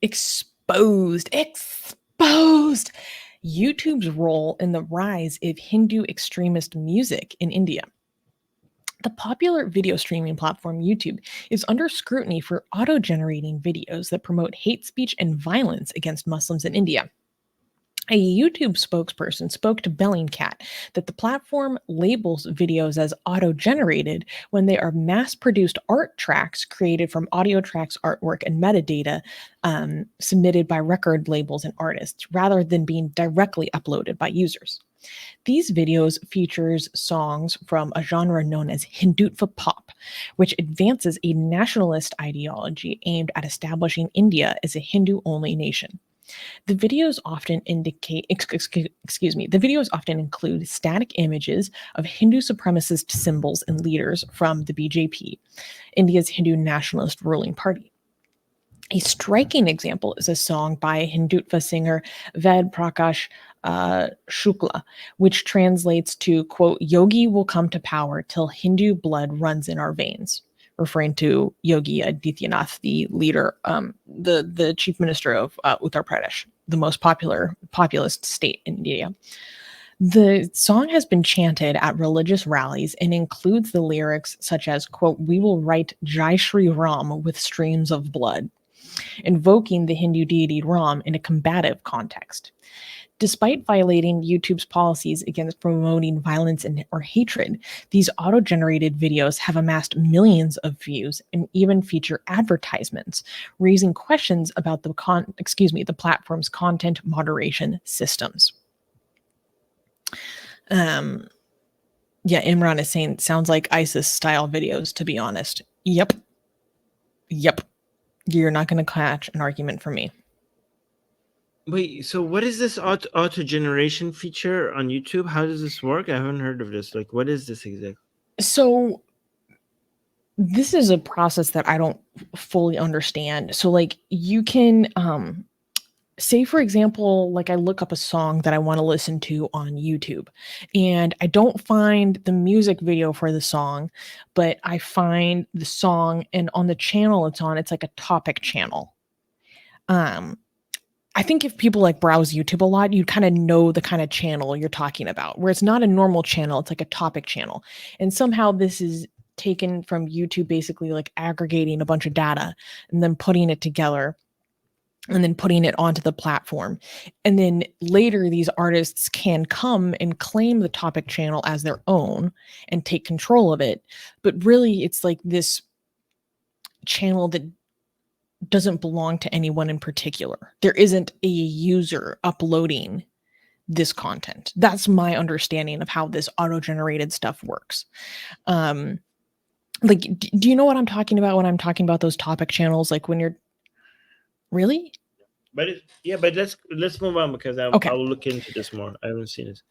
exposed YouTube's role in the rise of Hindu extremist music in India. The popular video streaming platform YouTube is under scrutiny for auto-generating videos that promote hate speech and violence against Muslims in India. A YouTube spokesperson spoke to Bellingcat that the platform labels videos as auto-generated when they are mass-produced art tracks created from audio tracks, artwork, and metadata submitted by record labels and artists, rather than being directly uploaded by users. These videos features songs from a genre known as Hindutva Pop, which advances a nationalist ideology aimed at establishing India as a Hindu-only nation. The videos often include static images of Hindu supremacist symbols and leaders from the BJP, India's Hindu nationalist ruling party. A striking example is a song by Hindutva singer Ved Prakash Shukla, which translates to, quote, "Yogi will come to power till Hindu blood runs in our veins," referring to Yogi Adityanath, the leader, the chief minister of Uttar Pradesh, the most populist state in India. The song has been chanted at religious rallies and includes the lyrics such as, quote, "We will write Jai Shri Ram with streams of blood," invoking the Hindu deity Ram in a combative context. Despite violating YouTube's policies against promoting violence or hatred, these auto-generated videos have amassed millions of views and even feature advertisements, raising questions about the platform's content moderation systems. Yeah, Imran is saying sounds like ISIS-style videos, to be honest. Yep. You're not going to catch an argument from me. Wait, so what is this auto generation feature on YouTube? How does this work? I haven't heard of this. Like, what is this exactly? So this is a process that I don't fully understand. So like you can say, for example, like I look up a song that I want to listen to on YouTube and I don't find the music video for the song, but I find the song, and on the channel it's on, it's like a topic channel. I think if people like browse YouTube a lot, you kind of know the kind of channel you're talking about, where it's not a normal channel, it's like a topic channel. And somehow this is taken from YouTube, basically like aggregating a bunch of data and then putting it together and then putting it onto the platform. And then later these artists can come and claim the topic channel as their own and take control of it. But really it's like this channel that doesn't belong to anyone in particular. There isn't a user uploading this content. That's my understanding of how this auto-generated stuff works. Like, do you know what I'm talking about when I'm talking about those topic channels? Like when you're really? But let's move on, because I will look into this more. I haven't seen it.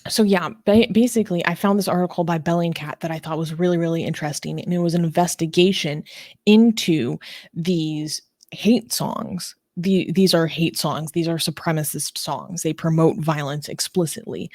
So yeah, basically I found this article by Bellingcat that I thought was really, really interesting. And it was an investigation into these hate songs. These are hate songs. These are supremacist songs. They promote violence explicitly.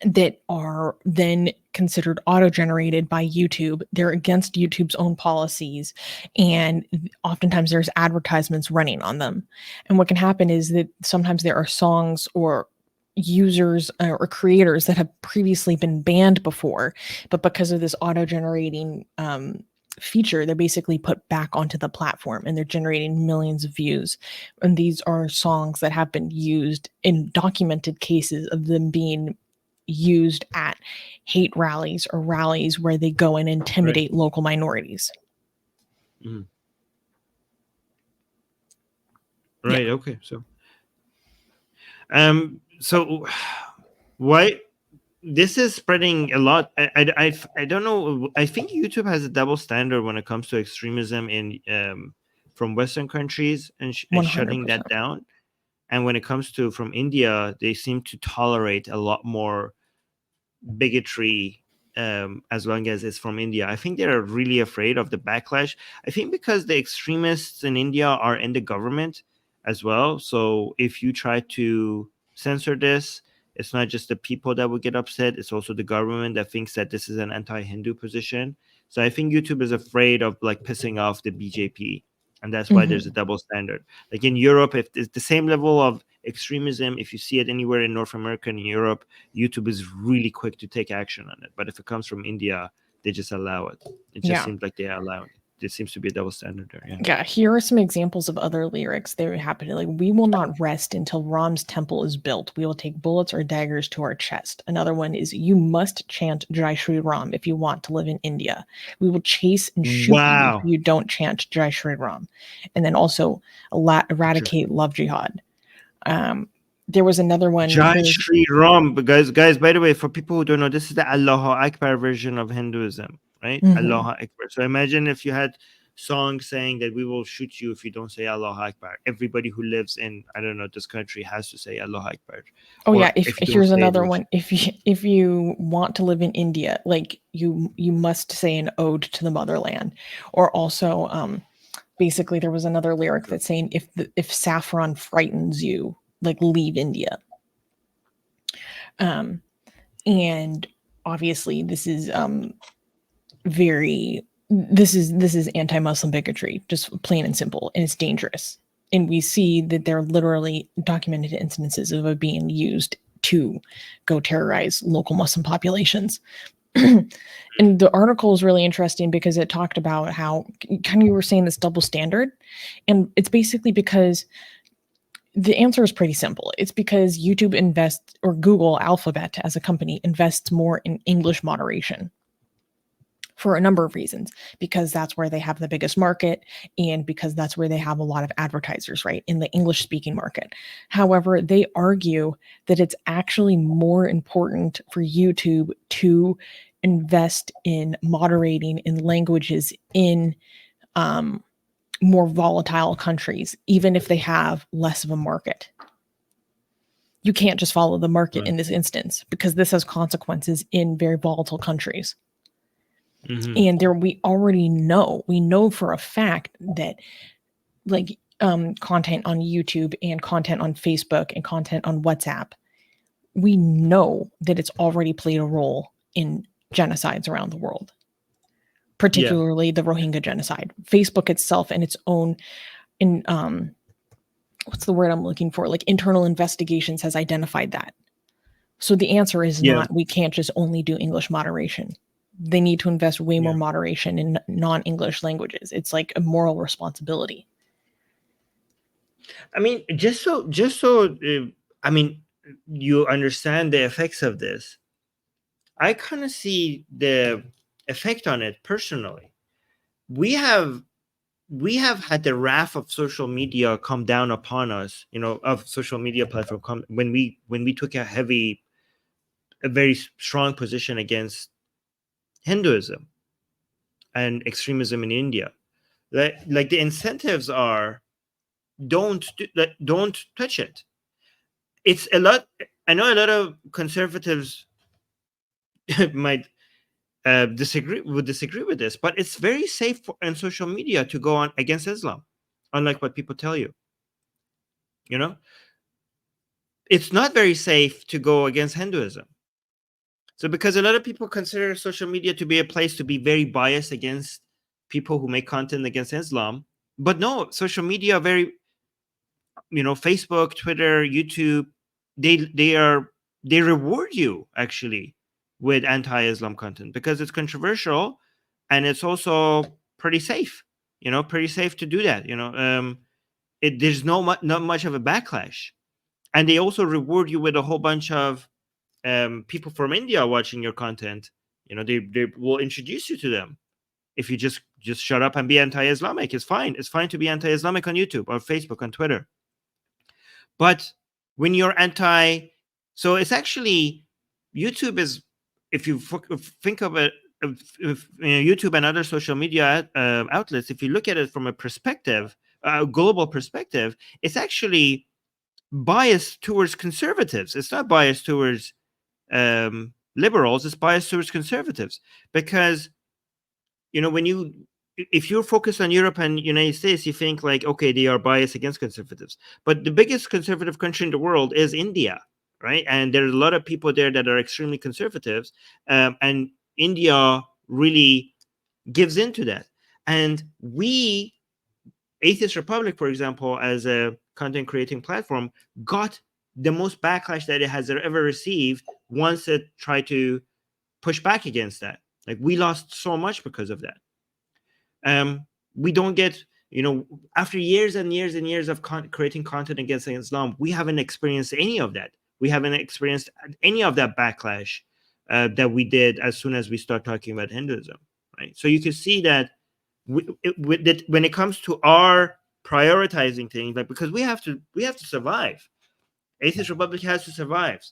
That are then considered auto-generated by YouTube. They're against YouTube's own policies, and oftentimes there's advertisements running on them. And what can happen is that sometimes there are songs or users or creators that have previously been banned before, but because of this auto-generating feature, they're basically put back onto the platform and they're generating millions of views. And these are songs that have been used in documented cases of them being used at hate rallies or rallies where they go and intimidate local minorities. Mm-hmm. Right. Yeah. Okay. So why this is spreading a lot? I don't know. I think YouTube has a double standard when it comes to extremism in from Western countries and shutting that down. And when it comes to from India, they seem to tolerate a lot more bigotry as long as it's from India. I think they're really afraid of the backlash. I think because the extremists in India are in the government as well. So if you try to censor this, it's not just the people that would get upset. It's also the government that thinks that this is an anti-Hindu position. So I think YouTube is afraid of like pissing off the BJP, and that's why there's a Mhm. double standard. Like in Europe, if it's the same level of extremism, if you see it anywhere in North America and Europe, YouTube is really quick to take action on it. But if it comes from India, they just allow it. It just Yeah. seems like they allow it. There seems to be a double standard there. Yeah. Yeah, here are some examples of other lyrics. They happen like, we will not rest until Ram's temple is built. We will take bullets or daggers to our chest. Another one is, you must chant Jai Shri Ram if you want to live in India. We will chase and shoot you if Wow. you don't chant Jai Shri Ram. And then also eradicate love jihad. There was another one. Jai Shri Ram, but guys. By the way, for people who don't know, this is the Allahu Akbar version of Hinduism, right? Mhm. Allahu Akbar. So imagine if you had songs saying that we will shoot you if you don't say Allahu Akbar. Everybody who lives in, I don't know, this country has to say Allahu Akbar. Oh Or yeah, if if you don't here's say it, another one. If you want to live in India, like you must say an ode to the motherland. Or also basically there was another lyric that's saying, if saffron frightens you, like leave India. And obviously this is very this is anti-Muslim bigotry, just plain and simple, and it's dangerous. And we see that there are literally documented instances of it being used to go terrorize local Muslim populations. And the article is really interesting because it talked about how kind of you were saying this double standard, and it's basically because the answer is pretty simple. It's because YouTube invests, or Google Alphabet as a company invests more in English moderation for a number of reasons, because that's where they have the biggest market, and because that's where they have a lot of advertisers, right, in the English speaking market. However, they argue that it's actually more important for YouTube to invest in moderating in languages in more volatile countries, even if they have less of a market. You can't just follow the market in this instance, because this has consequences in very volatile countries. And there, we know for a fact that, like, content on YouTube and content on Facebook and content on WhatsApp, we know that it's already played a role in genocides around the world, particularly the Rohingya genocide. Facebook itself and its own, in what's the word I'm looking for, like internal investigations, has identified that. So the answer is not, we can't just only do English moderation. They need to invest way more moderation in non-English languages. It's like a moral responsibility. I mean, just so I mean, you understand the effects of this. I kind of see the effect on it personally. We have had the wrath of social media come down upon us, of social media platform when we took a very strong position against Hinduism and extremism in India. Like the incentives are, don't touch it. It's a lot. I know a lot of conservatives might disagree with this, but it's very safe on social media to go on against Islam, unlike what people tell you. It's not very safe to go against Hinduism. So because a lot of people consider social media to be a place to be very biased against people who make content against Islam, but no, social media very, Facebook, Twitter, YouTube, they reward you actually with anti-Islam content because it's controversial, and it's also pretty safe. Pretty safe to do that. There's not much of a backlash, and they also reward you with a whole bunch of people from India watching your content. They will introduce you to them. If you just shut up and be anti-Islamic, it's fine. It's fine to be anti-Islamic on YouTube or Facebook, on Twitter. But when you're so it's actually, YouTube is, if you think of it, YouTube and other social media outlets, if you look at it from a perspective, a global perspective, it's actually biased towards conservatives. It's not biased towards liberals. It's biased towards conservatives, because if you're focused on Europe and United States, you think like, okay, they are biased against conservatives. But the biggest conservative country in the world is India, right? And there's a lot of people there that are extremely conservatives. And India really gives into that. And we, Atheist Republic, for example, as a content creating platform, got the most backlash that it has ever received once it tried to push back against that. Like, we lost so much because of that. We don't get, after years and years and years of creating content against Islam, we haven't experienced any of that. We haven't experienced any of that backlash that we did as soon as we start talking about Hinduism, right? So you can see that when it comes to our prioritizing things, like, because we have to survive. Atheist Republic has to survive.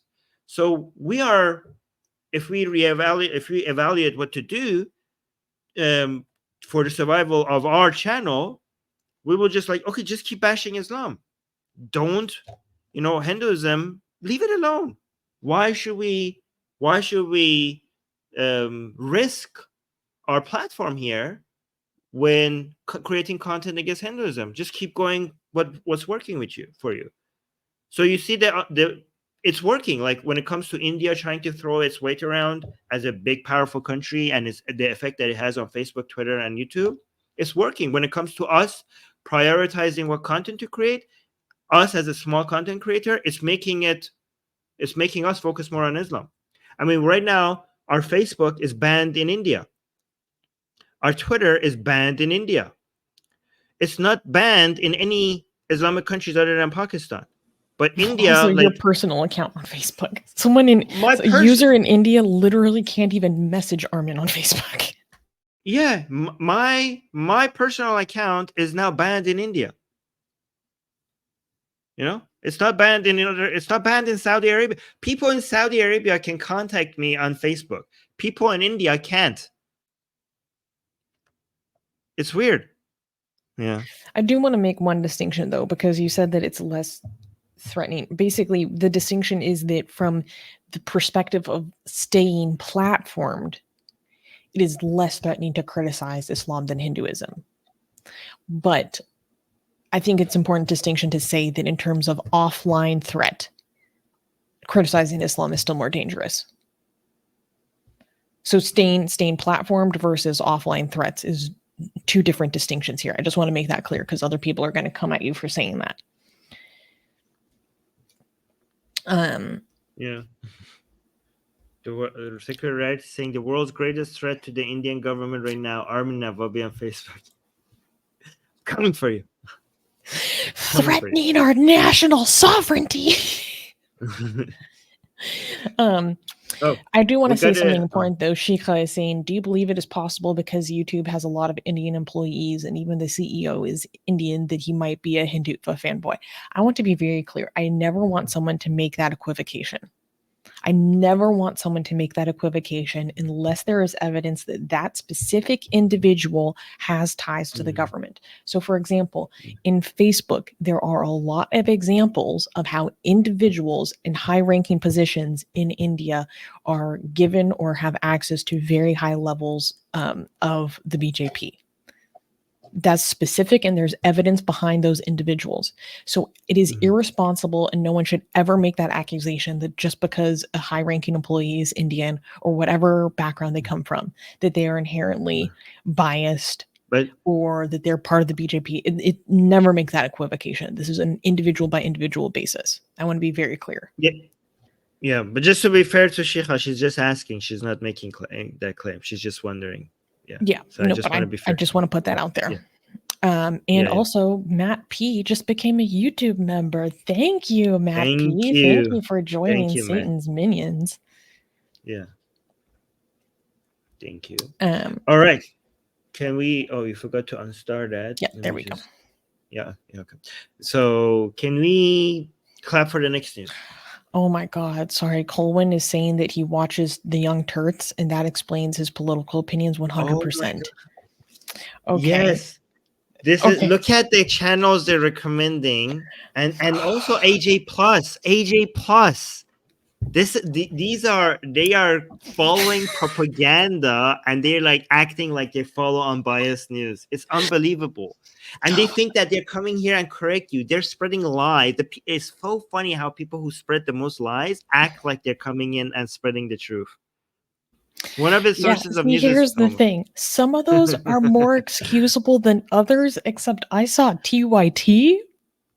So if we evaluate what to do for the survival of our channel, we will just just keep bashing Islam. Don't, Hinduism, leave it alone. Why should we risk our platform here when creating content against Hinduism? Just keep going what's working for you. So you see that it's working. Like, when it comes to India trying to throw its weight around as a big, powerful country, and the effect that it has on Facebook, Twitter, and YouTube, it's working. When it comes to us prioritizing what content to create, us as a small content creator, it's making us focus more on Islam. I mean, right now, our Facebook is banned in India. Our Twitter is banned in India. It's not banned in any Islamic countries other than Pakistan. But India, also, your personal account on Facebook. A user in India literally can't even message Armin on Facebook. Yeah, my personal account is now banned in India. It's not banned it's not banned in Saudi Arabia. People in Saudi Arabia can contact me on Facebook. People in India can't. It's weird. Yeah. I do want to make one distinction, though, because you said that it's less threatening. Basically, the distinction is that from the perspective of staying platformed, it is less threatening to criticize Islam than Hinduism. But I think it's important distinction to say that in terms of offline threat, criticizing Islam is still more dangerous. So staying platformed versus offline threats is two different distinctions here. I just want to make that clear because other people are going to come at you for saying that. Yeah. The Secretary Right saying the world's greatest threat to the Indian government right now, Armin Navabi on Facebook. Coming for you. Threatening our national sovereignty. I do want to say something important, though. Shikha is saying, do you believe it is possible because YouTube has a lot of Indian employees and even the CEO is Indian that he might be a Hindutva fanboy? I want to be very clear. I never want someone to make that equivocation. I never want someone to make that equivocation unless there is evidence that that specific individual has ties to the government. So, for example, in Facebook, there are a lot of examples of how individuals in high-ranking positions in India are given or have access to very high levels of the BJP. That's specific, and there's evidence behind those individuals. So it is irresponsible, and no one should ever make that accusation that just because a high-ranking employee is Indian or whatever background they come from, that they are inherently biased, or that they're part of the BJP. It never make that equivocation. This is an individual by individual basis. I want to be very clear. Yeah, but just to be fair to Shikha, she's just asking. She's not making that claim. She's just wondering. Yeah. So I just want to put that out there. Yeah. Also, Matt P just became a YouTube member. Thank you, Matt P. Thank you for joining Satan's Minions. Yeah. Thank you. All right. Can we? Oh, you forgot to unstart that. Yeah, there we go. Yeah. Okay. So can we clap for the next news? Oh my God. Sorry. Colwyn is saying that he watches The Young Turks, and that explains his political opinions 100%. Okay. Yes. This is, look at the channels they're recommending, and also AJ Plus. They are following propaganda, and they're like acting like they follow unbiased news. It's unbelievable. And they think that they're coming here and correct you. They're spreading lies. It's so funny how people who spread the most lies act like they're coming in and spreading the truth. One of his Yeah, sources of see, news is here's the thing. Some of those are more excusable than others, except I saw TYT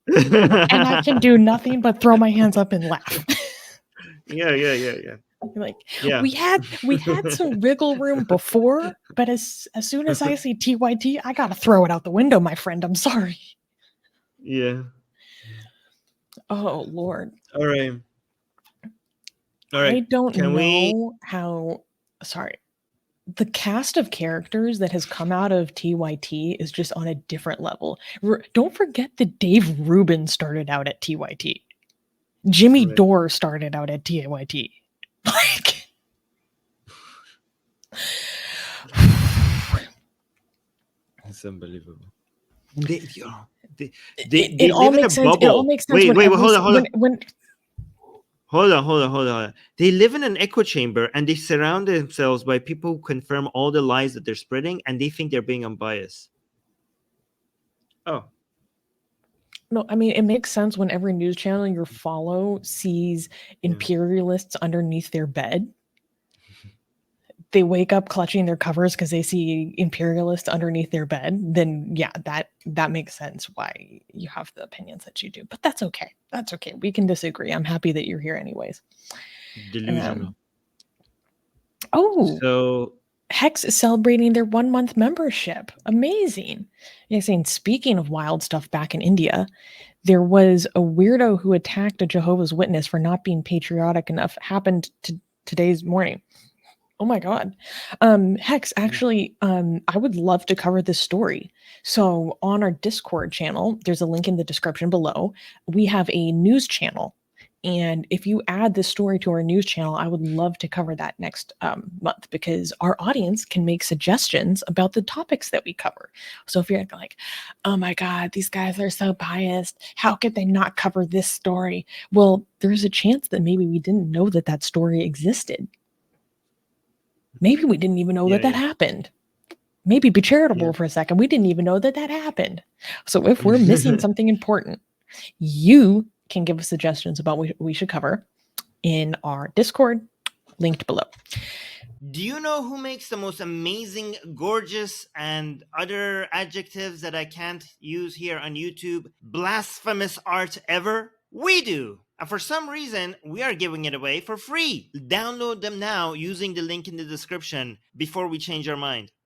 and I can do nothing but throw my hands up and laugh. Yeah. Like Yeah. we had some wiggle room before, but as soon as I see TYT, I gotta throw it out the window, my friend. I'm sorry. Yeah. Oh Lord. All right. All I right. don't Can we? know how sorry. The cast of characters that has come out of TYT is just on a different level. Don't forget that Dave Rubin started out at TYT. Jimmy Right. Dore started out at TYT. Like It's unbelievable. They, they, it they all live in a makes sense. It all bubble. makes sense Wait, when wait, every hold on, hold on. when Hold on. They live in an echo chamber and they surround themselves by people who confirm all the lies that they're spreading and they think they're being unbiased. Oh. no, I mean it makes sense when every news channel you follow sees imperialists underneath their bed. They wake up clutching their covers because they see imperialists underneath their bed, then yeah, that makes sense why you have the opinions that you do. But that's okay. That's okay. We can disagree. I'm happy that you're here anyways. Delusional. Oh, So Hex is celebrating their 1 month membership. Amazing. Yeah, saying speaking of wild stuff back in India, there was a weirdo who attacked a Jehovah's Witness for not being patriotic enough. Happened today's morning. Oh my god. Hex, actually, I would love to cover this story. So on our Discord channel, there's a link in the description below. We have a news channel. And if you add this story to our news channel, I would love to cover that next month because our audience can make suggestions about the topics that we cover. So if you're like, oh my God, these guys are so biased. How could they not cover this story? Well, there's a chance that maybe we didn't know that that story existed. Maybe we didn't even know that happened. Maybe be charitable for a second. We didn't even know that happened. So if we're missing something important, you can give us suggestions about what we should cover in our Discord, linked below. Do you know who makes the most amazing, gorgeous, and other adjectives that I can't use here on YouTube, blasphemous art ever? We do! And for some reason, we are giving it away for free. Download them now using the link in the description before we change our mind.